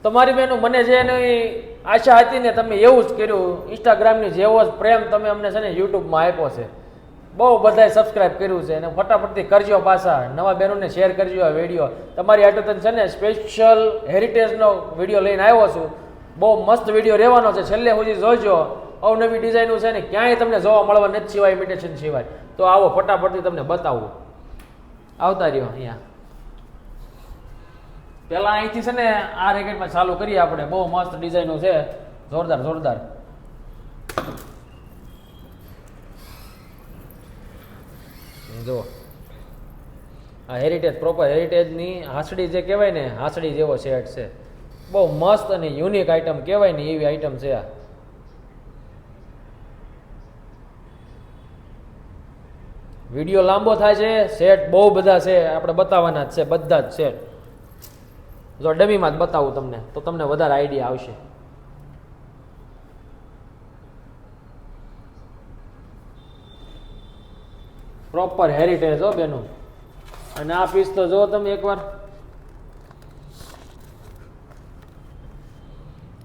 તમારી બહેનો મને જે એની આશા હતી ને તમે એવું જ કર્યું. ઇન્સ્ટાગ્રામની જેવો જ પ્રેમ તમે અમને છે ને યુટ્યુબમાં આપ્યો છે. બહુ બધાએ સબસ્ક્રાઈબ કર્યું છે અને ફટાફટથી કરજો પાછા. નવા બહેનોને શેર કરજો આ વિડીયો. તમારી આટોતન છે ને સ્પેશિયલ હેરિટેજનો વિડીયો લઈને આવ્યો છું. બહુ મસ્ત વિડીયો રહેવાનો છે, છેલ્લે સુધી જોજો. અવનવી ડિઝાઇનો છે ને ક્યાંય તમને જોવા મળવા નથી સિવાય ઇમિટેશન સિવાય. તો આવો ફટાફટથી તમને બતાવું. આવતા રહ્યો અહીંયા. પહેલાં અહીંથી છે ને આ રેકેટમાં ચાલુ કરીએ આપણે. બહુ મસ્ત ડિઝાઇનો છે, જોરદાર જોરદાર. જો આ હેરિટેજ, પ્રોપર હેરિટેજની હાંસડી જે કહેવાય ને, હાંસડી જેવો સેટ છે. બહુ મસ્ત અને યુનિક આઈટમ કહેવાય ને એવી આઈટમ છે આ. વિડીયો લાંબો થાય છે, સેટ બહુ બધા છે, આપણે બતાવવાના જ છે બધા જ સેટ. જો ડમીમાં જ બતાવું તમને તો તમને વધારે આઈડિયા આવશે. પ્રોપર હેરિટેજ હો બેનું. અને આ પીસ તો જો તમે એકવાર,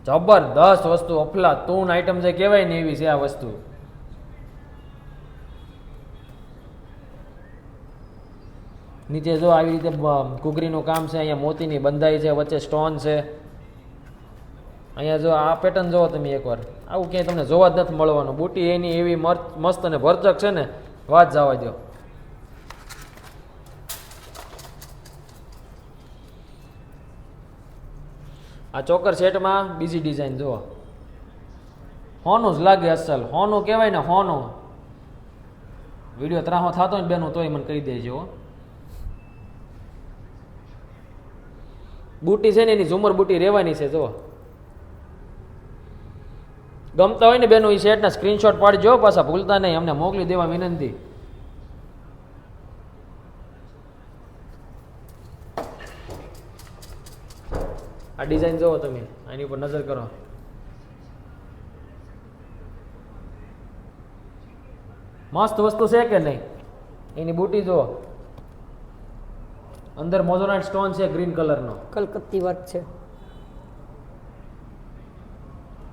જબરદસ્ત વસ્તુ, અફલાતૂન આઈટમ જે કહેવાય ને એવી છે આ વસ્તુ. નીચે જો આવી રીતે ઘૂઘરીનું કામ છે, અહીંયા મોતીની બંધાઈ છે, વચ્ચે સ્ટોન છે. અહીંયા જો આ પેટર્ન જોવો તમે એકવાર, આવું ક્યાંય તમને જોવા જ નથી મળવાનું. બુટી એની એવી મસ્ત અને ભરચક છે ને, વાત જવા દો. આ ચોકર સેટમાં બીજી ડિઝાઇન જુઓ, હોનું જ લાગે અસલ. હોનું કહેવાય ને, હોનું. વિડીયો ત્રાહો થતો ને બેનું તોય મને કહી દેજો. બુટી છે ને એની ઝુમર બુટી રહેવાની છે. જો ગમતા હોય ને બેનું એ સેટના સ્ક્રીનશોટ પાડજો, પાછા ભૂલતા નહીં, અમને મોકલી દેવા વિનંતી. આ ડિઝાઇન જોવો તમે, આની ઉપર નજર કરો. મસ્ત વસ્તુ છે કે નહીં? એની બુટી જુઓ, અંદર મોઝોનાઇટ સ્ટોન છે ગ્રીન કલરનો, કલકત્તી વર્ક છે,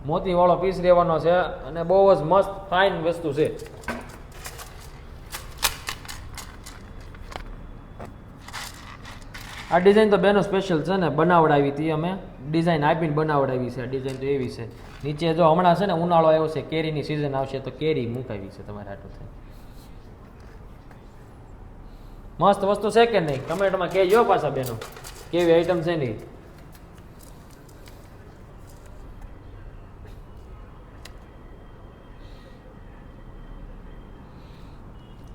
મોતી વાળો પીસ રહેવાનો છે અને બહુ જ મસ્ત ફાઇન વસ્તુ છે. આ ડિઝાઇન તો બેનો સ્પેશિયલ છે ને, બનાવડાવી હતી અમે, ડિઝાઇન આપીને બનાવડાવી છે. આ ડિઝાઇન તો એવી છે. નીચે જો હમણાં છે ને ઉનાળો આવ્યો છે, કેરીની સિઝન આવશે તો કેરી મુકાવી છે તમારે હાટું થઈ. મસ્ત વસ્તુ છે કે નહીં? કમેન્ટમાં કહેજો પાછા બેનો કેવી આઈટમ છે નહીં.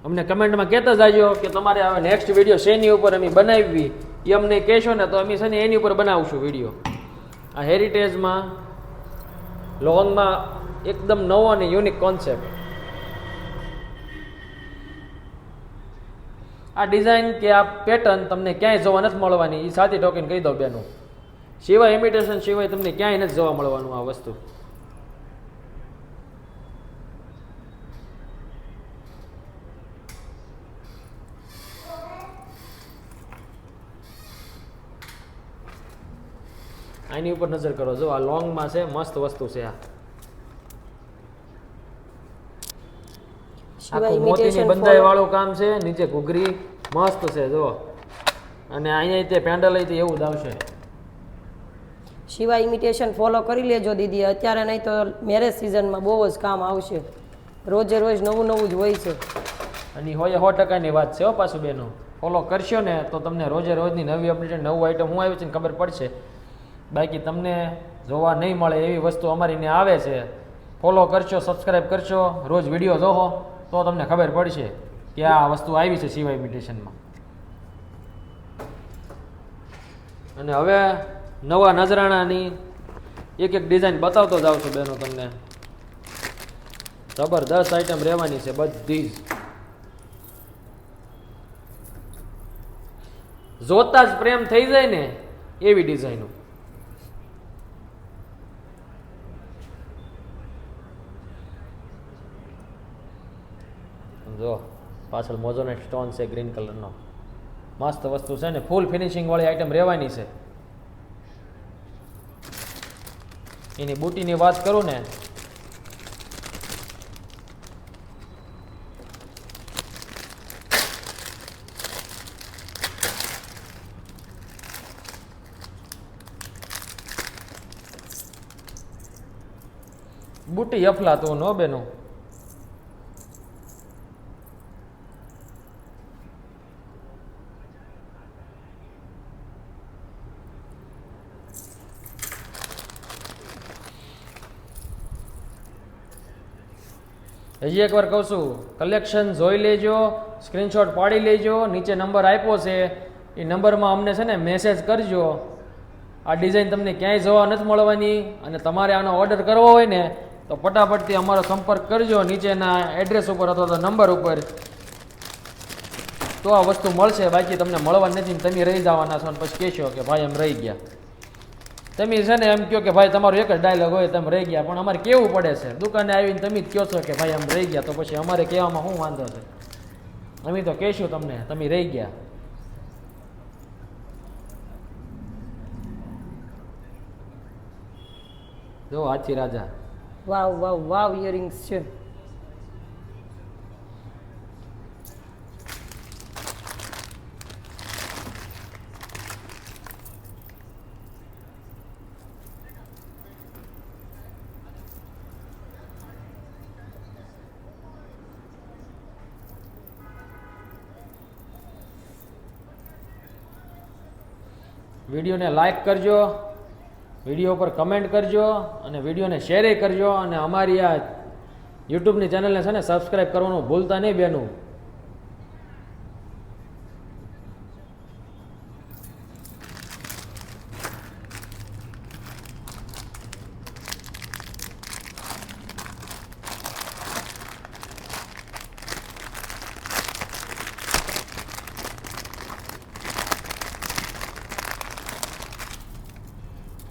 અમને કમેન્ટમાં કહેતા જાજો કે તમારે હવે નેક્સ્ટ વિડીયો શેની ઉપર અમે બનાવી એ અમને કહેશો ને તો અમે છે ને એની ઉપર બનાવશું વિડીયો. આ હેરિટેજમાં લોંગમાં એકદમ નવો અને યુનિક કોન્સેપ્ટ. આ ડિઝાઇન કે આ પેટર્ન તમને ક્યાંય જોવા નથી મળવાની, એ સાચી ટોકીને કહી દો બેનું. સિવાય ઇમિટેશન સિવાય તમને ક્યાંય નથી જોવા મળવાનું આ વસ્તુ. આની ઉપર નજર કરો, જો આ લોંગમાં છે, મસ્ત વસ્તુ છે. આ આખું મોતીની બંધાઈ વાળું કામ છે, નીચે ઘૂઘરી મસ્ત છે જો. અને અહીંયા તે પેન્ડલ એવું જ આવશે. સિવાય ઇમિટેશન ફોલો કરી લેજો દીદી, અત્યારે નહીં તો મેરેજ સિઝનમાં બહુ જ કામ આવશે. રોજે રોજ નવું નવું જ હોય છે. અને હોય 100%ની વાત છે હો. પાછું બેનો ફોલો કરશો ને તો તમને રોજે રોજની નવી અપડેટ, નવું આઈટમ હું આવી છે ને ખબર પડશે. બાકી તમને જોવા નહીં મળે એવી વસ્તુ અમારી ને આવે છે. ફોલો કરશો, સબસ્ક્રાઈબ કરશો, રોજ વિડીયો જોવો તો તમને ખબર પડશે કે આ વસ્તુ આવી છે સિવાય ઇમિટેશનમાં. અને હવે નવા નજરાણાની એક એક ડિઝાઇન બતાવતો જાઉં છું બેનો તમને. જબરદસ્ત આઈટમ રહેવાની છે બધી જ. જોતા જ પ્રેમ થઈ જાય ને એવી ડિઝાઇનો. જો પાછળ મોઝોનાઇટ સ્ટોન છે ગ્રીન કલરનો, મસ્ત વસ્તુ છે ને, ફૂલ ફિનિશિંગ વાળી આઈટમ રહેવાની છે. એની બુટીની વાત કરું ને, બુટી અફલાતું નો બેનો. હજી એકવાર કહું છું, કલેક્શન જોઈ લેજો, સ્ક્રીનશોટ પાડી લેજો, નીચે નંબર આપ્યો છે એ નંબરમાં અમને છે ને મેસેજ કરજો. આ ડિઝાઇન તમને ક્યાંય જોવા નથી મળવાની, અને તમારે આનો ઓર્ડર કરવો હોય ને તો ફટાફટથી અમારો સંપર્ક કરજો નીચેના એડ્રેસ ઉપર અથવા તો નંબર ઉપર, તો આ વસ્તુ મળશે. બાકી તમને મળવા નથી ને તમે રહી જવાના છો અને પછી કહેશો કે ભાઈ એમ રહી ગયા. તમે છે ને એમ કહો કે ભાઈ તમારો એક જ ડાયલોગ હોય તમે રહી ગયા, પણ અમારે કેવું પડે છે. દુકાને આવીને તમે જ કહો છો કે ભાઈ એમ રહી ગયા, તો પછી અમારે કહેવામાં શું વાંધો છે? અમે તો કહેશું તમને તમે રહી ગયા. જો હાથી રાજા, વાવ વાવ વાવ ઇયરિંગ્સ છે. વિડીયોને લાઈક કરજો, વિડીયો પર કમેન્ટ કરજો અને વિડીયોને શેરે કરજો, અને અમારી આ યુટ્યુબની ચેનલને છે ને સબસ્ક્રાઈબ કરવાનું ભૂલતા નહીં બેનું.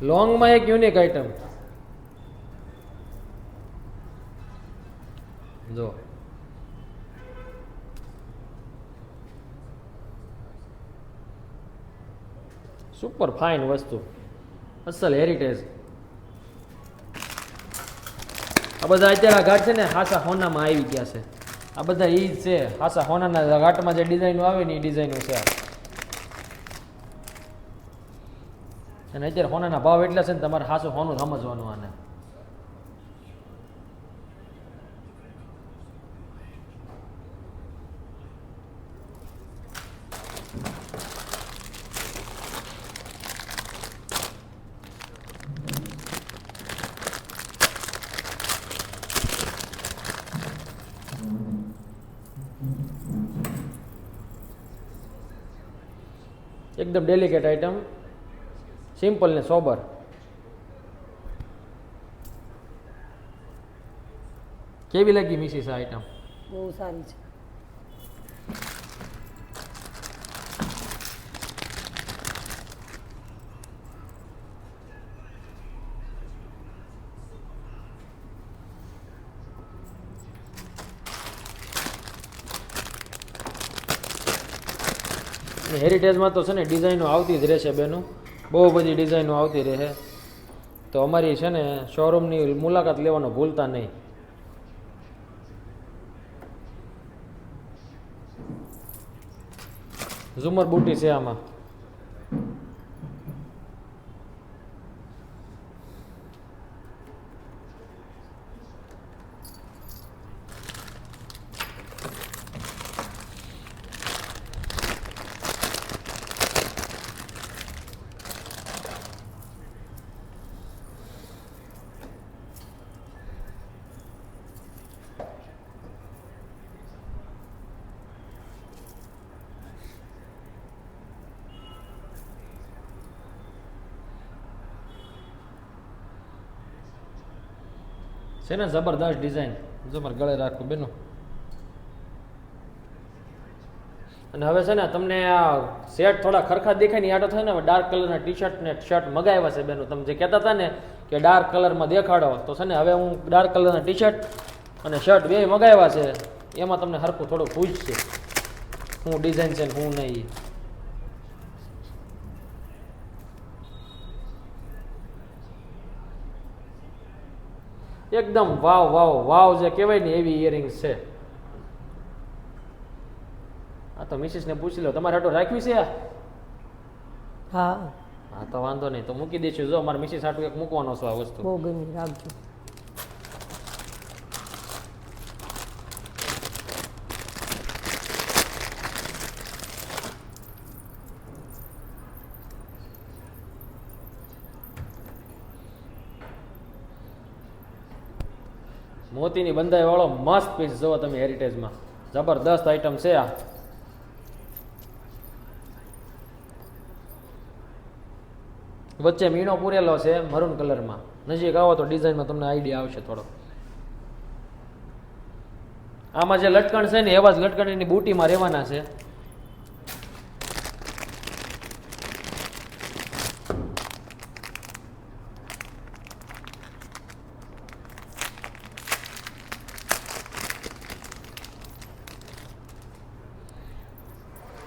લોંગમાં એક યુનિક આઈટમ જો, સુપર ફાઇન વસ્તુ, અસલ હેરિટેજ. આ બધા અત્યારે ઘાટ છે ને હાસા હોનામાં આવી ગયા છે. આ બધા ઈ જ છે, હાસા હોનાના ઘાટમાં જે ડિઝાઇનો આવે ને એ ડિઝાઇનો છે. અને અત્યારે હોનાના ભાવ એટલા છે ને તમારે હાસું હોનું સમજવાનું. આને એકદમ ડેલિકેટ આઈટમ, સિમ્પલ ને સોબર. કેવી લાગી મિસિસ આ આઈટમ? બહુ સારી છે. હેરિટેજમાં તો છે ને ડિઝાઇનો આવતી જ રહેશે બેનું, બહુ બધી ડિઝાઇનો આવતી રહે. તો અમારી છે ને શોરૂમની મુલાકાત લેવાનો ભૂલતા નહીં. ઝુમર બુટી છે આમાં. છે ને જબરદસ્ત ડિઝાઇન, જબર ગળે રાખવું બેનો. અને હવે છે ને તમને આ શર્ટ થોડા ખરખા દેખાય ને આટો થાય ને, ડાર્ક કલરના ટી શર્ટ ને શર્ટ મગાવ્યા છે બેનો. તમે જે કહેતા હતા ને કે ડાર્ક કલરમાં દેખાડો, તો છે ને હવે હું ડાર્ક કલરના ટી શર્ટ અને શર્ટ બે મગાવ્યા છે. એમાં તમને હરખું થોડું પૂછશે શું ડિઝાઇન છે ને શું નહીં. એકદમ વાવ વાવ વાવ જે કહેવાય ને એવી ઇયરિંગ્સ છે. આ તો મિસિસને પૂછી લો, તમારે હાટું રાખ્યું છે આ? હા હા તો વાંધો નહીં, તો મૂકી દઈશું. જો મારા મિસિસ હાટું એક મૂકવાનો છે આ વસ્તુ. બહુ ગમી, રાખજો. મોતીની બંધાઈ વાળો મસ્ત પીસ જુઓ તમે હેરિટેજમાં, જબરદસ્ત આઈટમ છે આ. વચ્ચે મીણો પૂરેલો છે મરૂન કલરમાં. નજીક આવો તો ડિઝાઇનમાં તમને આઈડિયા આવશે થોડો. આમાં જે લટકણ છે ને એવા જ લટકણ એની બુટીમાં રહેવાના છે.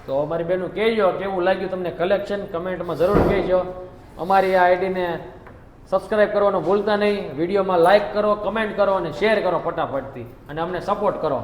તો અમારી બેનું કહેજો કેવું લાગ્યું તમને કલેક્શન, કમેન્ટમાં જરૂર કહેજો. અમારી આ આઈડીને સબસ્ક્રાઇબ કરવાનું ભૂલતા નહીં. વિડીયોમાં લાઇક કરો, કમેન્ટ કરો અને શેર કરો ફટાફટથી, અને અમને સપોર્ટ કરો.